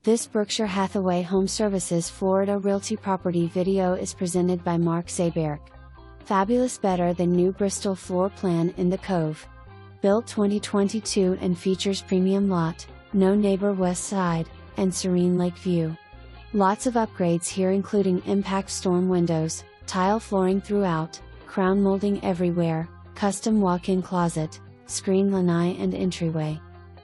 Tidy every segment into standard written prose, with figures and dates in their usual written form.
This Berkshire Hathaway HomeServices Florida Realty property video is presented by Mark Zaberk. Fabulous, better than new Bristol floor plan in the Cove. Built 2022 and features premium lot, no neighbor west side, and serene lake view. Lots of upgrades here, including impact storm windows, tile flooring throughout, crown molding everywhere, custom walk-in closet, screen lanai and entryway.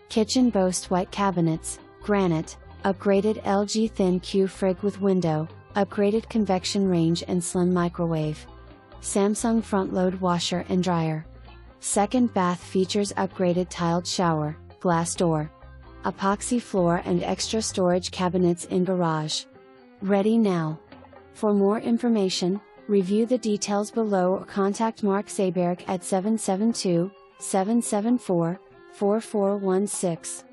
Kitchen boasts white cabinets, granite, upgraded LG thin Q frig with window, upgraded convection range and slim microwave. Samsung front load washer and dryer. Second bath features upgraded tiled shower, glass door. Epoxy floor and extra storage cabinets in garage. Ready now. For more information, review the details below or contact Mark Zaberk at 772-774-4416.